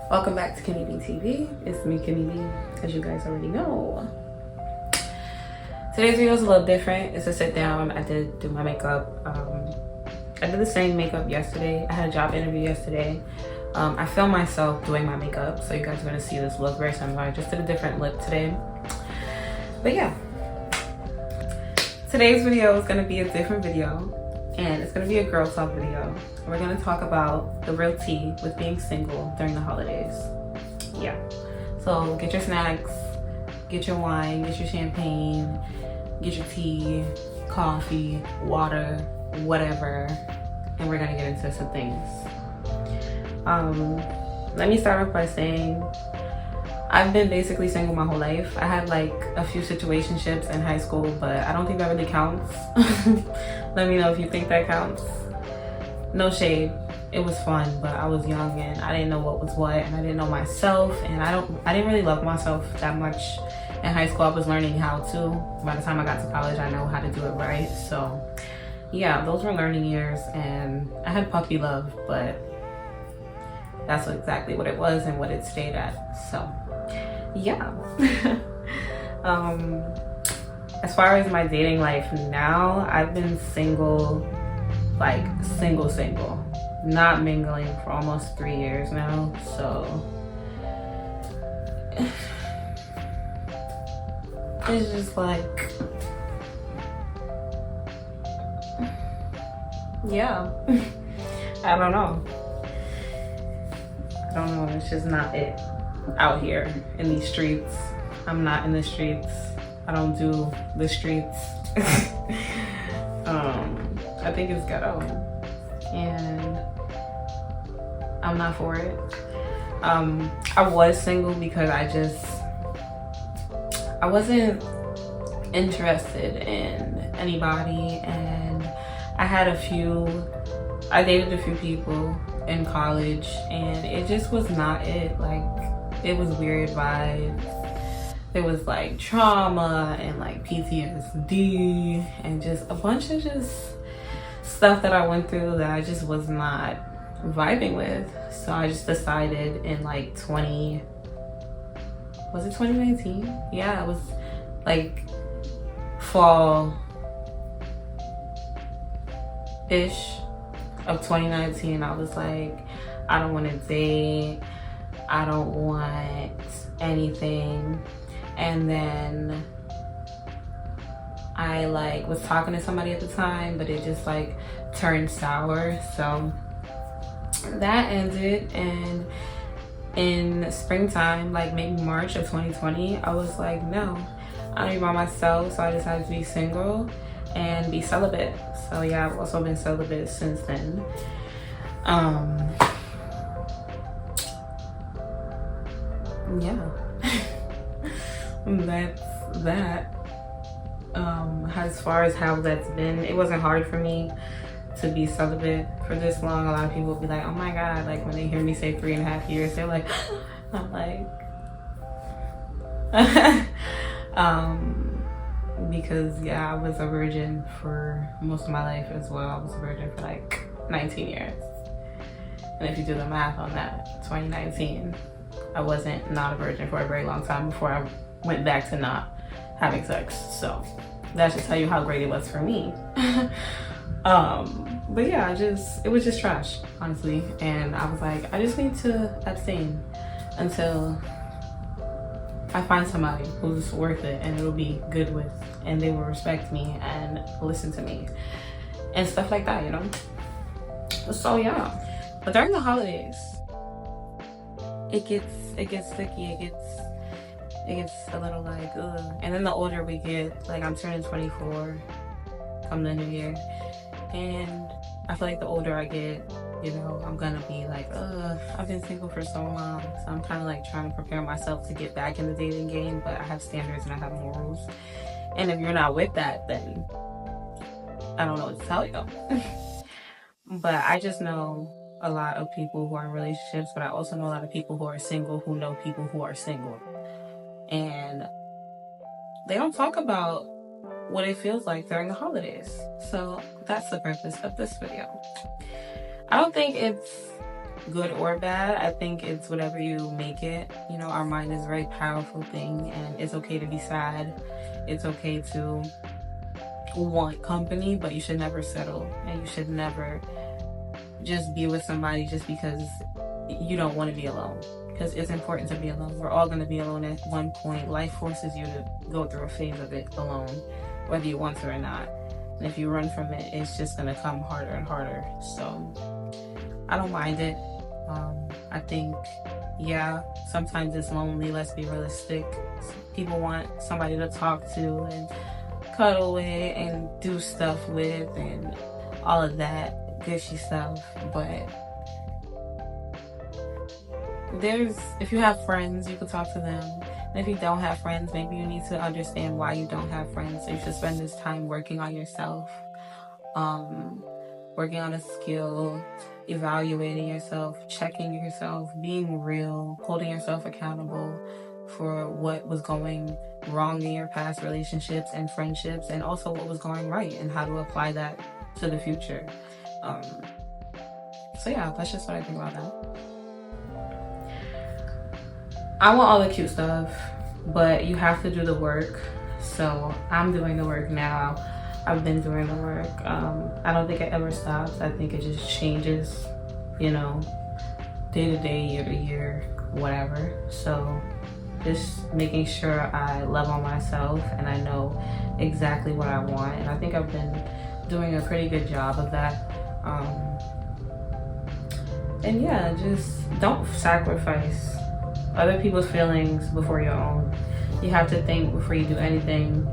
Welcome back to Kenny B TV. It's me, Kenny B, as you guys already know. Today's video is a little different. It's a sit down. I did do my makeup. I did the same makeup yesterday. I had a job interview yesterday. I filmed myself doing my makeup, so you guys are gonna see this look very similar. I just did a different lip today. But yeah, today's video is gonna be a different video, and it's gonna be a girl talk video. We're gonna talk about the real tea with being single during the holidays. Yeah, so get your snacks, get your wine, get your champagne, get your tea, coffee, water, whatever, and we're gonna get into some things. Let me start off by saying I've been basically single my whole life. I had like a few situationships in high school, but I don't think that really counts. Let me know if you think that counts. No shade, it was fun, but I was young and I didn't know what was what, and I didn't know myself, and I didn't really love myself that much. In high school I was learning how to. By the time I got to college I know how to do it right. So yeah, those were learning years, and I had puppy love, but that's exactly what it was and what it stayed at. So yeah. As far as my dating life now, I've been single, like single, not mingling for almost 3 years now. So it's just like, yeah. I don't know, it's just not it out here in these streets. I'm not in the streets. I don't do the streets. I think it's ghetto, and I'm not for it. I was single because I wasn't interested in anybody, and I dated a few people in college, and it just was not it. Like, it was weird vibes. There was like trauma and like PTSD and just a bunch of just stuff that I went through that I just was not vibing with. So I just decided in like 2019? Yeah, it was like fall-ish of 2019. I was like, I don't want to date. I don't want anything. And then I like was talking to somebody at the time, but it just like turned sour. So that ended, and in springtime, like maybe March of 2020, I was like, no, I don't be by myself. So I decided to be single and be celibate. So yeah, I've also been celibate since then. Yeah. That's that. As far as how that's been, it wasn't hard for me to be celibate for this long. A lot of people will be like, oh my god, like when they hear me say 3.5 years, they're like, I'm like, because yeah, I was a virgin for most of my life as well. I was a virgin for like 19 years. And if you do the math on that, 2019, I wasn't not a virgin for a very long time before I went back to not having sex. So that should tell you how great it was for me. But yeah, it was just trash, honestly. And I was like, I just need to abstain until I find somebody who's worth it and it'll be good with, and they will respect me and listen to me and stuff like that, you know? So yeah, but during the holidays, it gets sticky, it gets a little like, ugh. And then the older we get, like I'm turning 24 come the new year, and I feel like the older I get, you know, I'm gonna be like, I've been single for so long. So I'm kind of like trying to prepare myself to get back in the dating game, but I have standards and I have morals. And if you're not with that, then I don't know what to tell you. But I just know a lot of people who are in relationships, but I also know a lot of people who are single who know people who are single. And they don't talk about what it feels like during the holidays. So that's the purpose of this video. I don't think it's good or bad. I think it's whatever you make it. You know, our mind is a very powerful thing, and it's okay to be sad. It's okay to want company, but you should never settle, and you should never just be with somebody just because you don't want to be alone. Because it's important to be alone. We're all going to be alone at one point. Life forces you to go through a phase of it alone, whether you want to or not. And if you run from it, it's just going to come harder and harder. So I don't mind it. I think, yeah, sometimes it's lonely. Let's be realistic. People want somebody to talk to and cuddle with and do stuff with and all of that gushy stuff. But if you have friends, you can talk to them. And if you don't have friends, maybe you need to understand why you don't have friends. So you should spend this time working on yourself, working on a skill, evaluating yourself, checking yourself, being real, holding yourself accountable for what was going wrong in your past relationships and friendships, and also what was going right and how to apply that to the future. So yeah, that's just what I think about that. I want all the cute stuff, but you have to do the work. So I'm doing the work now. I've been doing the work. I don't think it ever stops. I think it just changes, you know, day to day, year to year, whatever. So just making sure I love on myself and I know exactly what I want. And I think I've been doing a pretty good job of that. And yeah, just don't sacrifice other people's feelings before your own. You have to think before you do anything,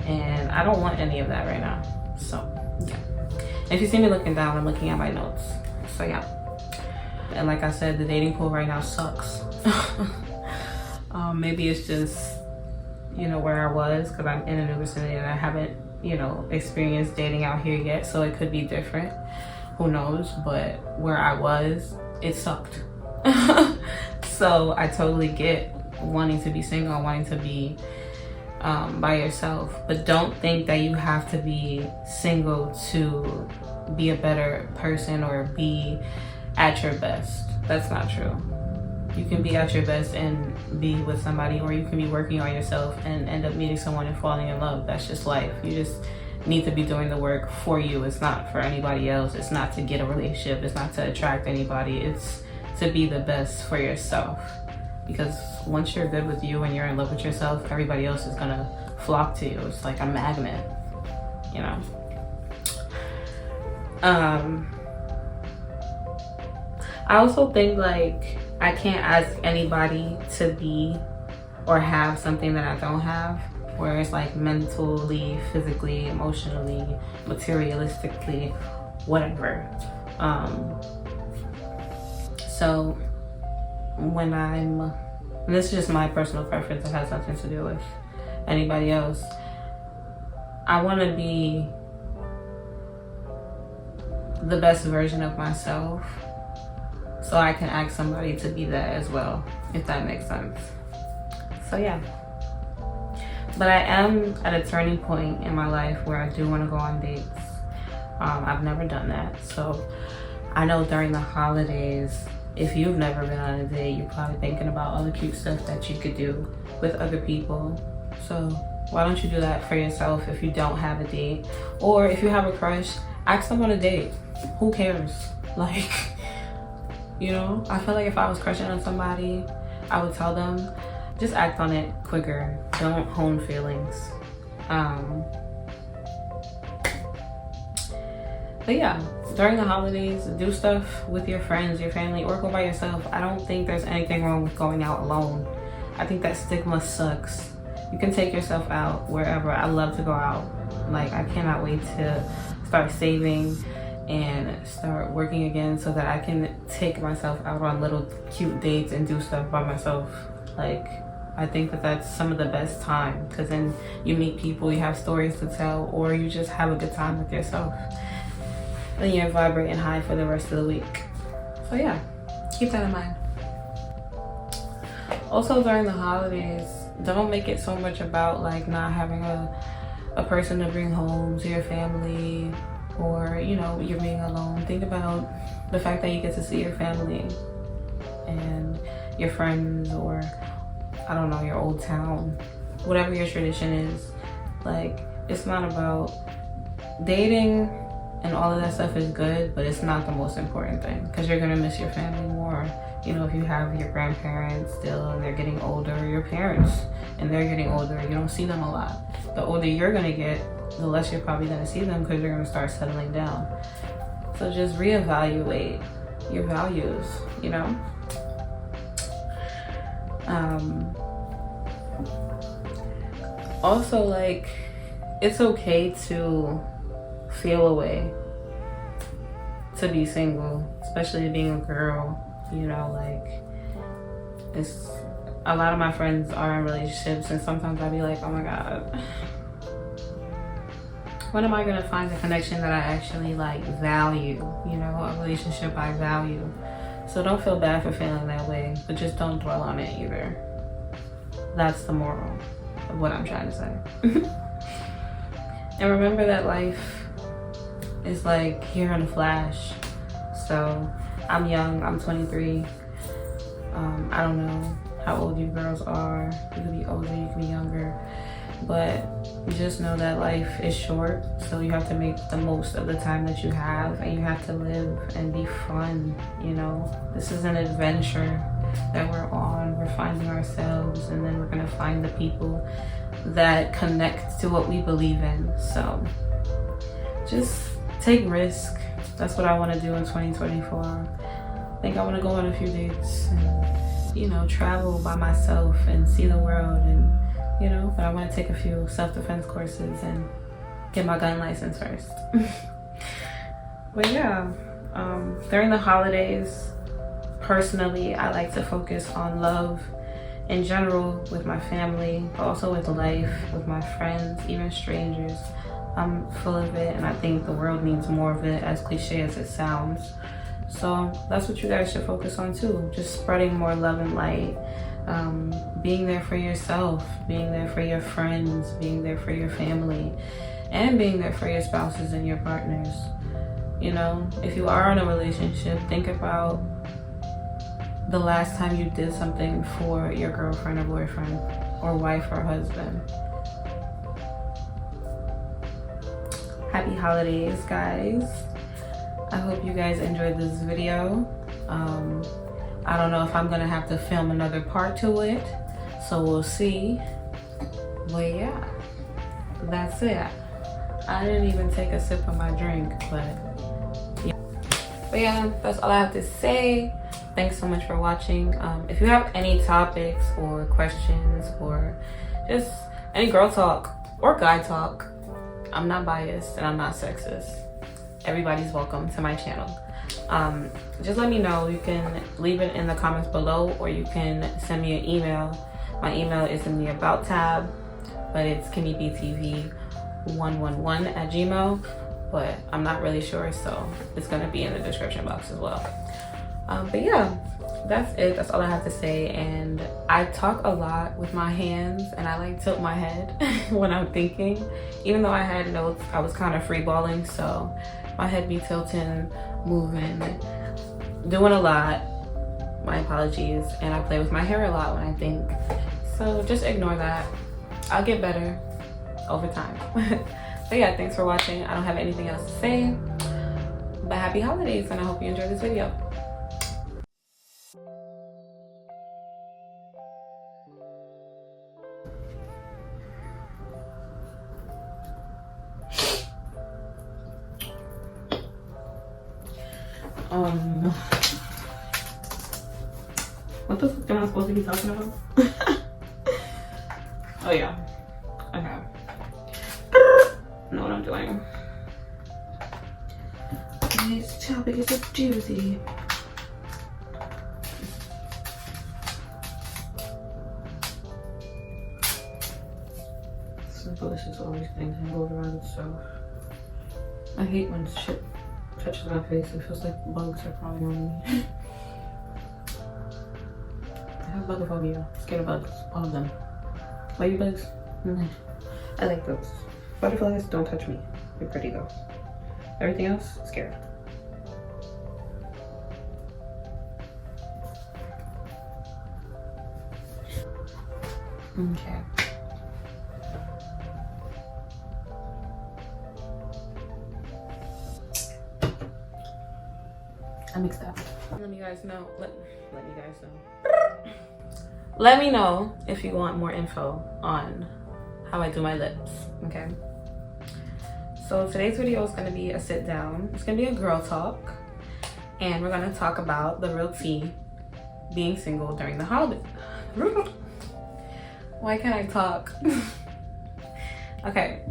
and I don't want any of that right now. So yeah. If you see me looking down, I'm looking at my notes. So yeah. And like I said, the dating pool right now sucks. Maybe it's just, you know, where I was, because I'm in a new vicinity and I haven't, you know, experienced dating out here yet, so it could be different. Who knows? But where I was, it sucked. So I totally get wanting to be single, wanting to be by yourself, but don't think that you have to be single to be a better person or be at your best. That's not true. You can be at your best and be with somebody, or you can be working on yourself and end up meeting someone and falling in love. That's just life. You just need to be doing the work for you. It's not for anybody else. It's not to get a relationship. It's not to attract anybody. It's to be the best for yourself. Because once you're good with you and you're in love with yourself, everybody else is gonna flock to you. It's like a magnet, you know? I also think, like, I can't ask anybody to be or have something that I don't have, where it's like mentally, physically, emotionally, materialistically, whatever. So when and this is just my personal preference, it has nothing to do with anybody else, I want to be the best version of myself, so I can ask somebody to be that as well, if that makes sense. So yeah. But I am at a turning point in my life where I do want to go on dates. I've never done that, so I know during the holidays, if you've never been on a date, you're probably thinking about all the cute stuff that you could do with other people. So why don't you do that for yourself if you don't have a date? Or if you have a crush, ask them on a date. Who cares? Like, you know, I feel like if I was crushing on somebody, I would tell them, just act on it quicker. Don't hone feelings. But yeah, during the holidays, do stuff with your friends, your family, or go by yourself. I don't think there's anything wrong with going out alone. I think that stigma sucks. You can take yourself out wherever. I love to go out. Like, I cannot wait to start saving and start working again so that I can take myself out on little cute dates and do stuff by myself. Like, I think that that's some of the best time, because then you meet people, you have stories to tell, or you just have a good time with yourself. And you're vibrating high for the rest of the week. So yeah, keep that in mind. Also, during the holidays, don't make it so much about like not having a person to bring home to your family, or, you know, you're being alone. Think about the fact that you get to see your family and your friends, or I don't know, your old town, whatever your tradition is. Like, it's not about dating, and all of that stuff is good, but it's not the most important thing, because you're gonna miss your family more. You know, if you have your grandparents still and they're getting older, your parents and they're getting older, you don't see them a lot. The older you're gonna get, the less you're probably gonna see them, because you're gonna start settling down. So just reevaluate your values, you know? Also, like, it's okay to feel a way to be single, especially being a girl. You know, like, it's a lot of my friends are in relationships, and sometimes I'd be like, oh my god, when am I gonna find the connection that I actually like value, you know, a relationship I value? So don't feel bad for feeling that way, but just don't dwell on it either. That's the moral of what I'm trying to say. And remember that life is like here in a flash. So I'm young, I'm 23. I don't know how old you girls are. You could be older, you could be younger. But just know that life is short, so you have to make the most of the time that you have, and you have to live and be fun, you know? This is an adventure that we're on. We're finding ourselves, and then we're gonna find the people that connect to what we believe in. So just take risk. That's what I want to do in 2024. I think I want to go on a few dates and, you know, travel by myself and see the world, and, you know, but I want to take a few self-defense courses and get my gun license first. But yeah, during the holidays, personally, I like to focus on love in general with my family, but also with life, with my friends, even strangers. I'm full of it, and I think the world needs more of it, as cliche as it sounds. So that's what you guys should focus on too. Just spreading more love and light, being there for yourself, being there for your friends, being there for your family, and being there for your spouses and your partners. You know, if you are in a relationship, think about the last time you did something for your girlfriend or boyfriend, or wife or husband. Happy holidays, guys. I hope you guys enjoyed this video. I don't know if I'm gonna have to film another part to it, so we'll see. But yeah, that's it. I didn't even take a sip of my drink, but yeah, that's all I have to say. Thanks so much for watching. If you have any topics or questions, or just any girl talk or guy talk, I'm not biased and I'm not sexist. Everybody's welcome to my channel. Just let me know. You can leave it in the comments below, or you can send me an email. My email is in the About tab, but it's kimmybtv111@gmail.com, but I'm not really sure, so it's gonna be in the description box as well. But yeah, that's it. That's all I have to say. And I talk a lot with my hands, and I like tilt my head when I'm thinking. Even though I had notes, I was kind of freeballing, so my head be tilting, moving, doing a lot. My apologies. And I play with my hair a lot when I think, so just ignore that. I'll get better over time. But yeah, thanks for watching. I don't have anything else to say, but happy holidays, and I hope you enjoyed this video. What the fuck am I supposed to be talking about? Oh yeah, okay. Know what I'm doing. Today's topic is a doozy. So delicious, all these things tangled around itself. I hate when shit touches my face. It feels like bugs are crawling on me. I have bugophobia. I'm scared of bugs. All of them. Why you bugs? I like bugs. Butterflies, don't touch me. You're pretty though. Everything else, scared. Okay. I mixed up. Let me guys know. Let you guys know. Let me know if you want more info on how I do my lips. Okay. So today's video is gonna be a sit down. It's gonna be a girl talk, and we're gonna talk about the real tea being single during the holidays. Why can't I talk? Okay.